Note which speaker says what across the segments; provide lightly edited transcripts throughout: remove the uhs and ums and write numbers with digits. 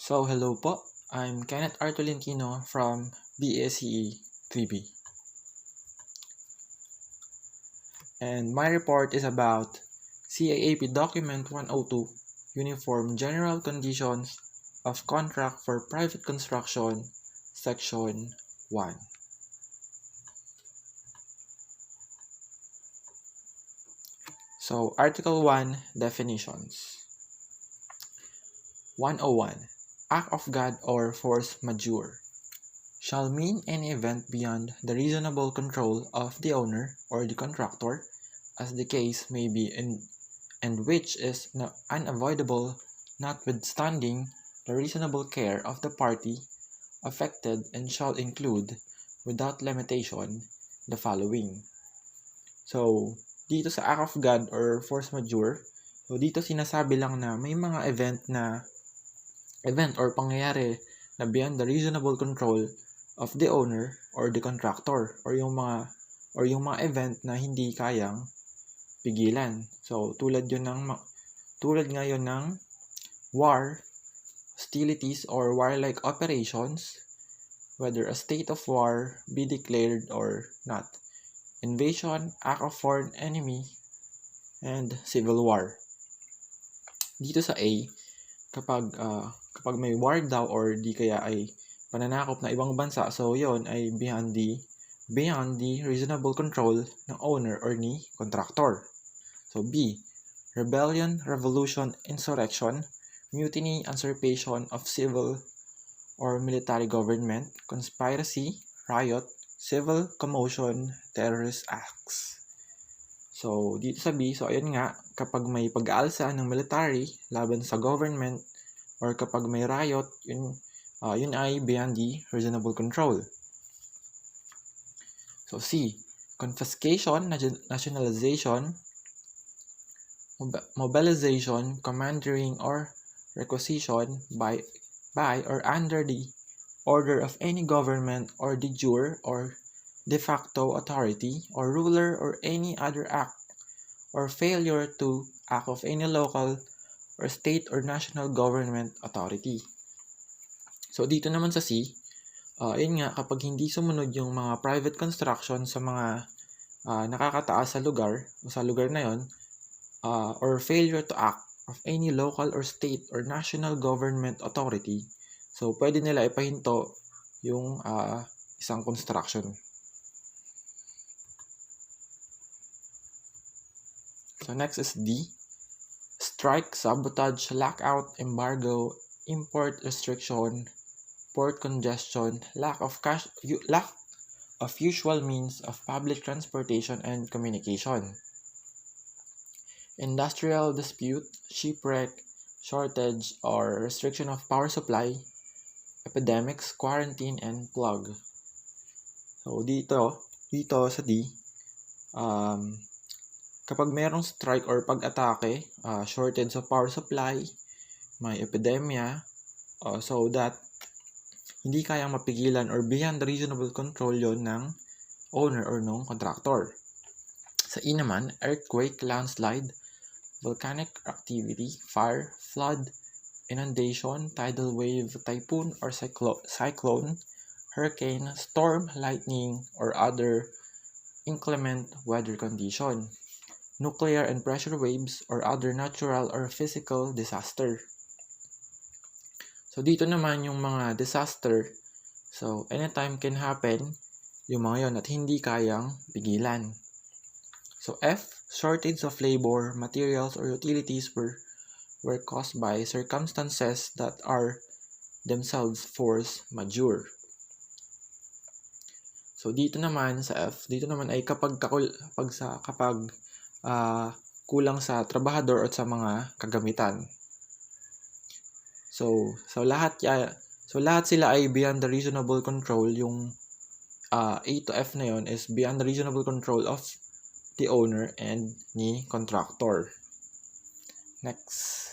Speaker 1: So hello po, I'm Kenneth R. Tolentino from BSCE 3B. And my report is about CAAP Document 102, Uniform General Conditions of Contract for Private Construction, Section 1. So, Article 1, Definitions. 101. Act of God or force majeure shall mean any event beyond the reasonable control of the owner or the contractor, as the case may be, and which is unavoidable notwithstanding the reasonable care of the party affected, and shall include, without limitation, the following. So, dito sa act of God or force majeure, so dito sinasabi lang na may mga event or pangyayari na beyond the reasonable control of the owner or the contractor, or yung mga event na hindi kayang pigilan. So tulad ngayon ng war, hostilities or warlike operations, whether a state of war be declared or not, invasion, act of foreign enemy, and civil war. Dito sa A, kapag may war daw or di kaya ay pananakop na ibang bansa, so yon ay beyond the reasonable control ng owner or ni contractor. So B, rebellion, revolution, insurrection, mutiny, usurpation of civil or military government, conspiracy, riot, civil commotion, terrorist acts. So dito sa B, so ayun nga, kapag may pag-aalsa ng military laban sa government or kapag may riot, yun ay beyond the reasonable control. So C, confiscation, nationalization, mobilization, commandeering, or requisition by or under the order of any government or de jure or de facto authority or ruler or any other act or failure to act of any local or state or national government authority. So dito naman sa C, yun nga, kapag hindi sumunod yung mga private construction sa mga nakakataas sa lugar o sa lugar na yon, or failure to act of any local or state or national government authority, so pwede nila ipahinto yung isang construction. So next is D, strike, sabotage, lockout, embargo, import restriction, port congestion, lack of usual means of public transportation and communication, industrial dispute, shipwreck, shortage or restriction of power supply, epidemics, quarantine, and plague. So dito sa D, kapag merong strike or pag-atake, shortage of power supply, may epidemya, so that hindi kayang mapigilan or beyond the reasonable control yon ng owner or ng contractor. Sa E naman, earthquake, landslide, volcanic activity, fire, flood, inundation, tidal wave, typhoon or cyclone, hurricane, storm, lightning, or other inclement weather condition, nuclear and pressure waves, or other natural or physical disaster. So dito naman yung mga disaster, so anytime can happen yung mga yon at hindi kayang pigilan. So F, shortage of labor, materials, or utilities were caused by circumstances that are themselves force majeure. So dito naman sa F, dito naman ay kapag kulang sa trabahador at sa mga kagamitan. So lahat sila ay beyond the reasonable control. Yung A to F na yon is beyond the reasonable control of the owner and ni contractor. Next.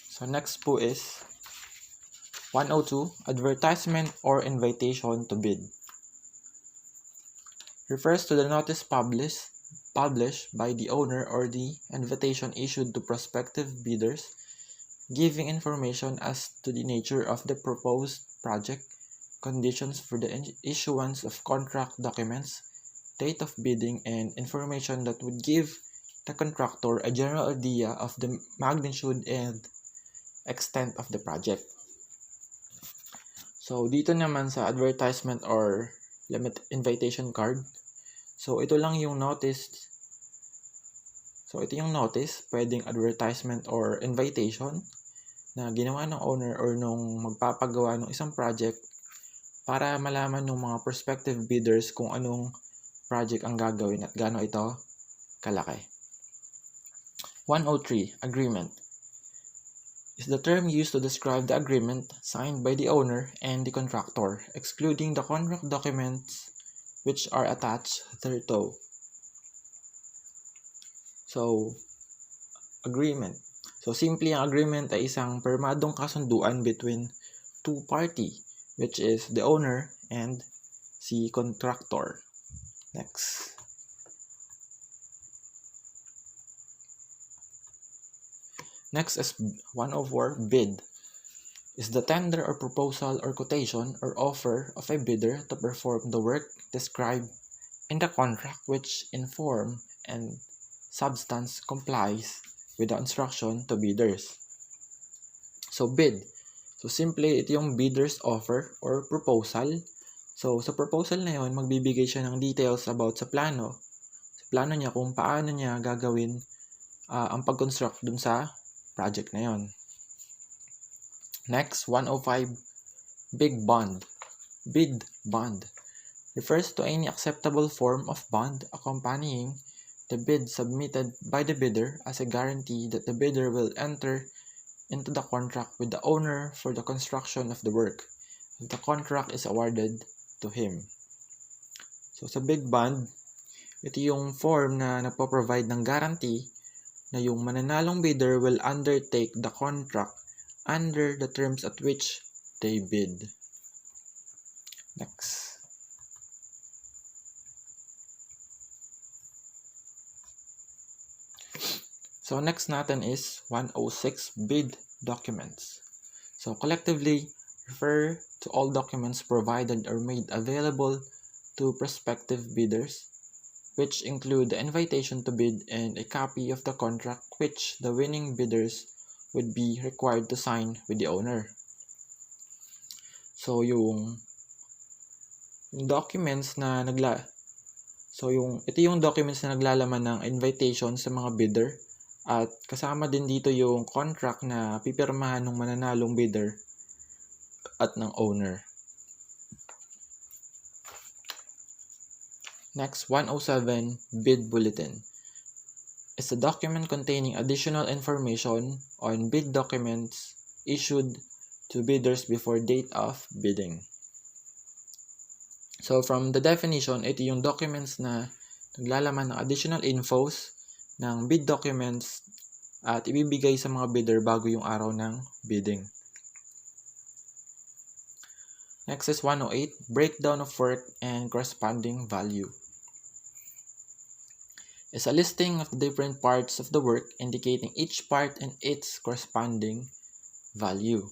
Speaker 1: So next po is 102, advertisement or invitation to bid. Refers to the notice published by the owner or the invitation issued to prospective bidders, giving information as to the nature of the proposed project, conditions for the issuance of contract documents, date of bidding, and information that would give the contractor a general idea of the magnitude and extent of the project. So, dito naman sa advertisement or invitation card, so ito lang yung notice. So, ito yung notice, pwedeng advertisement or invitation na ginawa ng owner or nung magpapagawa ng isang project para malaman ng mga prospective bidders kung anong project ang gagawin at gaano ito kalaki. 103. Agreement is the term used to describe the agreement signed by the owner and the contractor, excluding the contract documents which are attached thereto. So, agreement. So, simple ang agreement ay isang permadong kasunduan between two party, which is the owner and si contractor. Next. Next is 104, bid. Is the tender or proposal or quotation or offer of a bidder to perform the work described in the contract which in form and substance complies with the instruction to bidders. So, bid. So, simply, ito yung bidder's offer or proposal. So, sa proposal na yun, magbibigay siya ng details about sa plano. Sa plano niya kung paano niya gagawin ang pag-construct dun sa project na yun. Next, 105, big bond. Bid bond refers to any acceptable form of bond accompanying the bid submitted by the bidder as a guarantee that the bidder will enter into the contract with the owner for the construction of the work if the contract is awarded to him. So, sa big bond, ito yung form na nagpo-provide ng guarantee na yung mananalong bidder will undertake the contract under the terms at which they bid. Next. So, next natin is 106, bid documents. So, collectively refer to all documents provided or made available to prospective bidders, which include the invitation to bid and a copy of the contract which the winning bidders would be required to sign with the owner. So, yung documents na ito yung documents na naglalaman ng invitation sa mga bidder. At kasama din dito yung contract na pipirmahan ng mananalong bidder at ng owner. Next, 107, bid bulletin. It's a document containing additional information on bid documents issued to bidders before date of bidding. So, from the definition, ito yung documents na naglalaman ng additional infos ng bid documents at ibibigay sa mga bidder bago yung araw ng bidding. Next is 108, breakdown of work and corresponding value. It's a listing of the different parts of the work indicating each part and its corresponding value.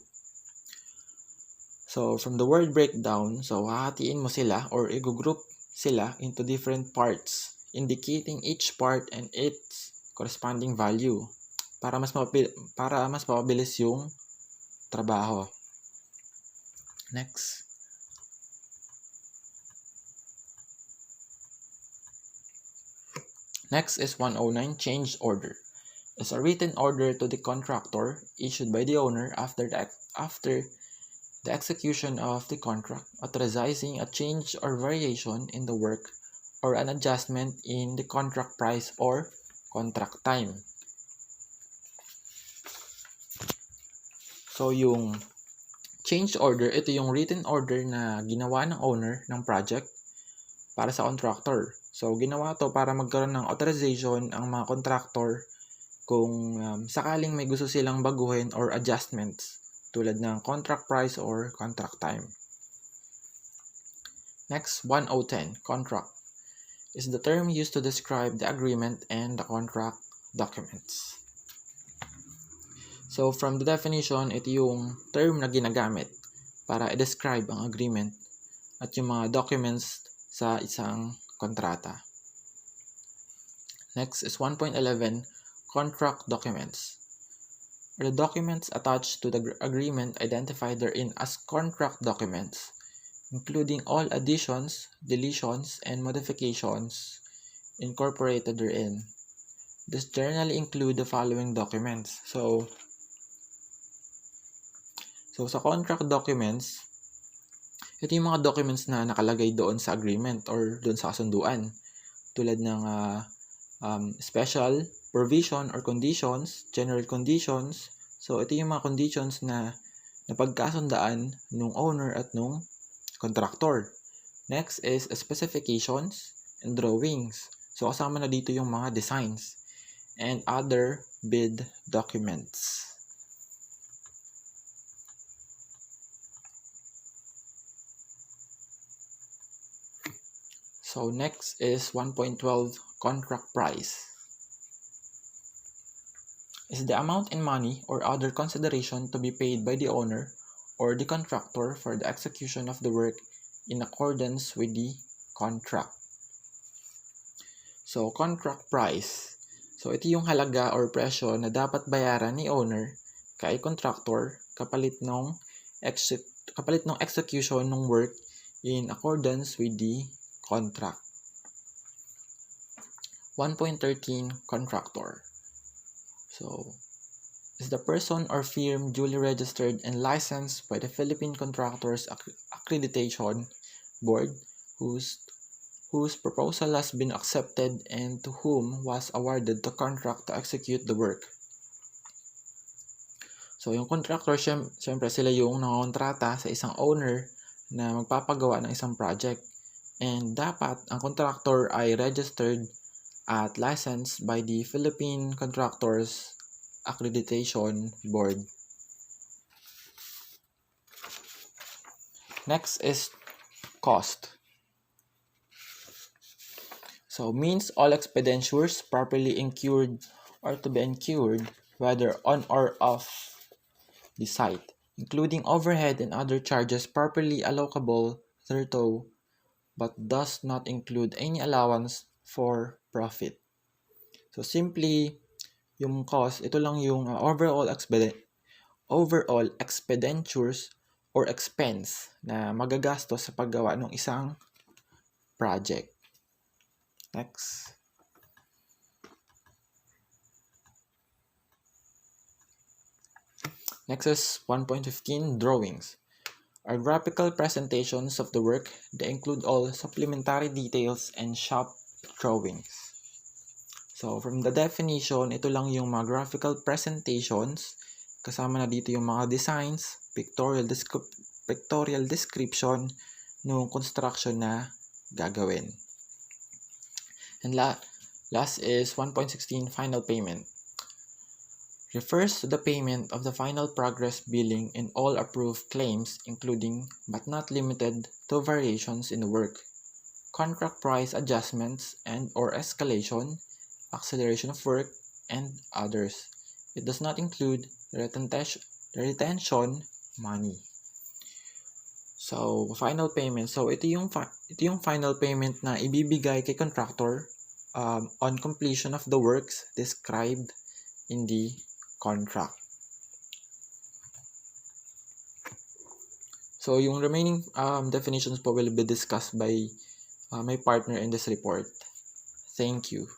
Speaker 1: So, from the word breakdown, so hahatiin mo sila or i-group sila into different parts indicating each part and its corresponding value para mas mapabilis yung trabaho. Next. Next is 109, change order. It's a written order to the contractor issued by the owner after the execution of the contract, authorizing a change or variation in the work or an adjustment in the contract price or contract time. So, yung change order, ito yung written order na ginawa ng owner ng project para sa contractor. So, ginawa to para magkaroon ng authorization ang mga contractor kung sakaling may gusto silang baguhin or adjustments tulad ng contract price or contract time. Next, 110, contract. is the term used to describe the agreement and the contract documents. So from the definition, ito yung term na ginagamit para i-describe ang agreement at yung mga documents sa isang kontrata. Next is 1.11, contract documents. Are the documents attached to the agreement identified therein as contract documents, including all additions, deletions, and modifications incorporated therein. This generally include the following documents. So sa contract documents, ito yung mga documents na nakalagay doon sa agreement or doon sa kasunduan. Tulad ng special provision or conditions, general conditions. So ito yung mga conditions na napagkasundaan nung owner at nung contractor. Next is specifications and drawings. So kasama na dito yung mga designs and other bid documents. So next is 1.12, contract price. Is the amount in money or other consideration to be paid by the owner or the contractor for the execution of the work in accordance with the contract. So contract price. So ito yung halaga or presyo na dapat bayaran ni owner kay contractor kapalit ng execution ng work in accordance with the contract. 1.13, contractor. So, is the person or firm duly registered and licensed by the Philippine Contractors Accreditation Board whose proposal has been accepted and to whom was awarded the contract to execute the work. So, yung contractor, syempre sila yung nangontrata sa isang owner na magpapagawa ng isang project. And dapat ang contractor ay registered at licensed by the Philippine Contractors Accreditation Board. Next is cost. So means all expenditures properly incurred or to be incurred whether on or off the site, including overhead and other charges properly allocable thereto, but does not include any allowance for profit. So simply, yung cost, ito lang yung overall expenditures or expense na magagastos sa paggawa ng isang project. Next. Next is 1.15, drawings. Are graphical presentations of the work that include all supplementary details and shop drawings. So, from the definition, ito lang yung mga graphical presentations. Kasama na dito yung mga designs, pictorial description ng construction na gagawin. And last is 1.16, final payment. Refers to the payment of the final progress billing in all approved claims, including but not limited to variations in the work, contract price adjustments and or escalation, acceleration of work, and others. It does not include the retention money. So, final payment. So, ito yung final payment na ibibigay kay contractor on completion of the works described in the contract. So, yung remaining definitions po will be discussed by my partner in this report. Thank you.